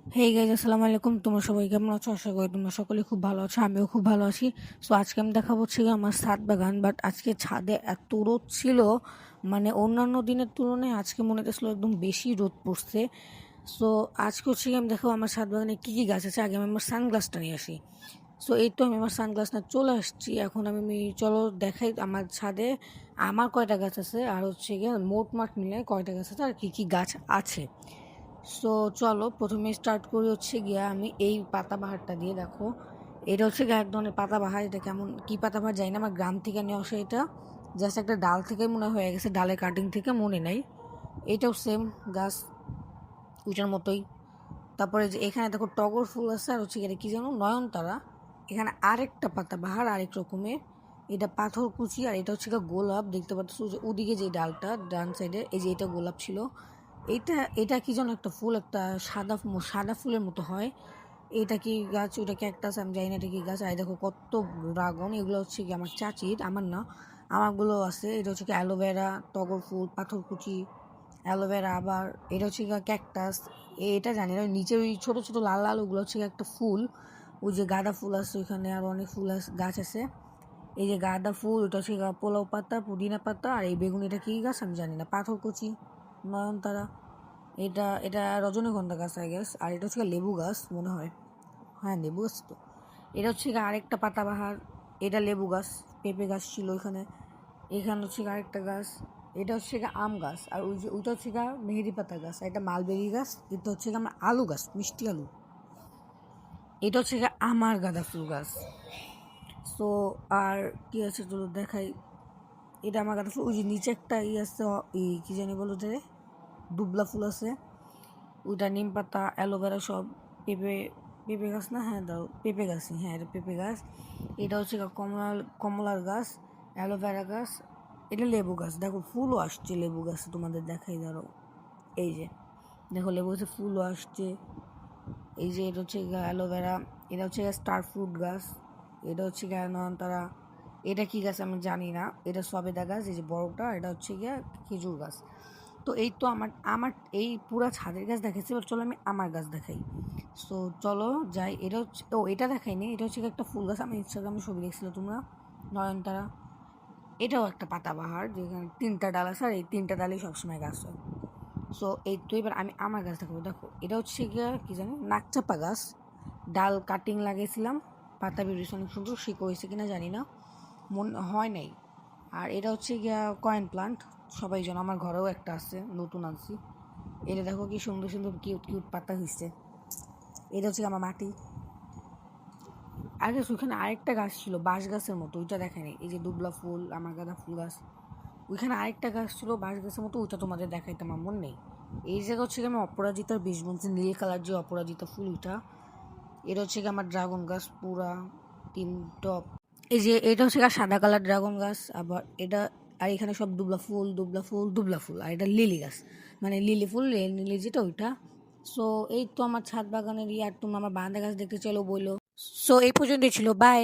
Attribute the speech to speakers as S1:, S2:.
S1: Hey guys, আসসালামু আলাইকুম। তোমরা সবাই কেমন আছো? আশা করি তোমরা সকলে খুব ভালো আছো, আমিও খুব ভালো আছি। সো আজকে আমি দেখাবো হচ্ছে গিয়ে আমার ছাদ বাগান। বাট আজকে ছাদে এত রোদ ছিল, মানে অন্যান্য দিনের তুলনায় আজকে মনে হচ্ছিল একদম বেশি রোদ পড়ছে। সো আজকে হচ্ছে গিয়ে আমি দেখাবো আমার ছাদ বাগানে কী কী গাছ আছে। আগে আমি আমার সানগ্লাসটা নিয়ে আসি। সো এই তো আমি আমার সানগ্লাস না চলে আসছি। এখন আমি চলো দেখাই আমার ছাদে আমার কয়টা গাছ আছে, আর হচ্ছে গিয়ে মোটমাট মিলে কয়টা গাছ আছে, আর কী কী গাছ আছে। সো চলো প্রথমে স্টার্ট করি হচ্ছে গিয়া আমি এই পাতাবাহারটা দিয়ে। দেখো, এটা হচ্ছে গিয়ে এক ধরনের পাতাবাহার। এটা কেমন কী পাতাবাহার জানি না, আমার গ্রাম থেকে নিয়ে আসে। এটা জাস্ট একটা ডাল থেকে মনে হয়ে গেছে, ডালের কাটিং থেকে মনে নাই। এটাও সেম গাছ, ওইটার মতোই। তারপরে যে এখানে দেখো টগর ফুল আছে, আর হচ্ছে এটা কী জানো, নয়নতারা। এখানে আরেকটা পাতাবাহার আরেক রকমের, এটা পাথরকুচি। আর এটা হচ্ছে গোলাপ, দেখতে পাচ্ছ ওদিকে যে ডালটা ডান সাইডে, এই যে এটা গোলাপ ছিল। এটা এটা কি যেন একটা ফুল, একটা সাদা সাদা ফুলের মতো হয়। এটা কি গাছ, ওটা ক্যাকটাস, আমি জানি না এটা কি গাছ। আর দেখো কত ড্রাগন, এগুলো হচ্ছে কি আমার চাচির, আমার না, আমারগুলো আছে। এটা হচ্ছে কি অ্যালোভেরা, টগর ফুল, পাথরকুচি, অ্যালোভেরা। আবার এটা হচ্ছে ক্যাকটাস, এটা জানি না। নিচে ওই ছোটো ছোটো লাল লাল ওগুলো হচ্ছে একটা ফুল। ওই যে গাঁদা ফুল আছে ওইখানে, আর অনেক ফুল গাছ আছে। এই যে গাঁদা ফুল, ওটা হচ্ছে পোলাও পাতা, পুদিনা পাতা। আর এই বেগুন, এটা কী গাছ আমি জানি না। পাথরকুচি, নয়নতারা, এটা এটা রজনীগন্ধা গাছ আই গেস। আর এটা হচ্ছে লেবু গাছ মনে হয়, হ্যাঁ লেবু গাছ তো। এটা হচ্ছে আরেকটা পাতাবাহার, এটা লেবু গাছ। পেঁপে গাছ ছিল ওইখানে। এখানে হচ্ছে আরেকটা গাছ, এটা হচ্ছে আম গাছ। আর ওই যে ওইটা হচ্ছে মেহেদি পাতা গাছ। আর এটা মালবেরি গাছ। এটা হচ্ছে আমার আলু গাছ, মিষ্টি আলু। এটা হচ্ছে আমার গাঁদা ফুল গাছ। সো আর কি আছে চলো দেখাই। এটা আমার গাঁদা ফুল। ওই যে নিচে একটা আছে, এই কী জানি বলো যে দুবলা ফুল আছে, ওইটা। নিম পাতা, অ্যালোভেরা সব। পেঁপে পেঁপে গাছ না, হ্যাঁ দাও পেঁপে গাছই, হ্যাঁ এটা পেঁপে গাছ। এটা হচ্ছে কমলার গাছ, অ্যালোভেরা গাছ। এটা লেবু গাছ। দেখো ফুলও আসছে লেবু গাছে, তোমাদের দেখাই ধরো। এই যে দেখো লেবু গাছে ফুলও আসছে। এই যে এটা হচ্ছে অ্যালোভেরা। এটা হচ্ছে স্টার ফ্রুট গাছ। এটা হচ্ছে নয়নতারা। এটা কি গাছ আমি জানি না। এটা সবেদা গাছ, এই যে বড়টা। এটা হচ্ছে গিয়া খেজুর গাছ। তো এই তো আমার আমার এই পুরা ছাদের গাছ দেখাচ্ছি। এবার চলো আমি আমার গাছ দেখাই। সো চলো যাই। এটা হচ্ছে, ও এটা দেখাইনি। এটা হচ্ছে একটা ফুল গাছ, আমি ইনস্টাগ্রামে ছবি দেখছিল তোমরা, নয়নতারা। এটাও একটা পাতাবাহার, যেখানে 3টা ডাল আছে, আর এই 3টা ডালেই সবসময় গাছ হয়। সো এই তো এবার আমি আমার গাছ দেখাবো। দেখো এটা হচ্ছে গিয়া কি জানি, নাকচাপা গাছ। ডাল কাটিং লাগিয়েছিলাম, পাতা বেরিয়েছে অনেক সুন্দর। শিকড় হয়েছে কিনা জানি না, মনে হয় নাই। আর এটা হচ্ছে গিয়া কয়েন প্লান্ট, সবাই যেন, আমার ঘরেও একটা আছে, নতুন আনছি। এটা দেখো কি সুন্দর সুন্দর কিউট কিউট পাতা হয়েছে। এটা হচ্ছে আমার মাটি। আগে ওইখানে আরেকটা গাছ ছিল বাঁশ গাছের মতো, ওইটা দেখায়নি। এই যে দুবলা ফুল, আমার গাঁদা ফুল গাছ। ওইখানে আরেকটা গাছ ছিল বাঁশ গাছের মতো, ওইটা তোমাদের দেখাইতে আমার মন নেই। এই জায়গা হচ্ছে আমি অপরাজিতার বীজ বুনছি, নীল কালার যে অপরাজিতা ফুল, ওইটা। এটা হচ্ছে আমার ড্রাগন গাছ, পুরা 3 টপ। এই যে এটা হচ্ছে সাদা কালার ড্রাগন গাছ। আবার এটা, আর এখানে সব দুবলা ফুল দুবলা ফুল দুবলা ফুল। আর এটা লিলি গাছ, মানে লিলি ফুল, লিলি যেটা ওইটা। সো এই তো আমার ছাদ বাগানের আর তুমি আমার বারান্দা গাছ দেখতে চাইলেও বললো। সো এই পর্যন্তই ছিল, বাই।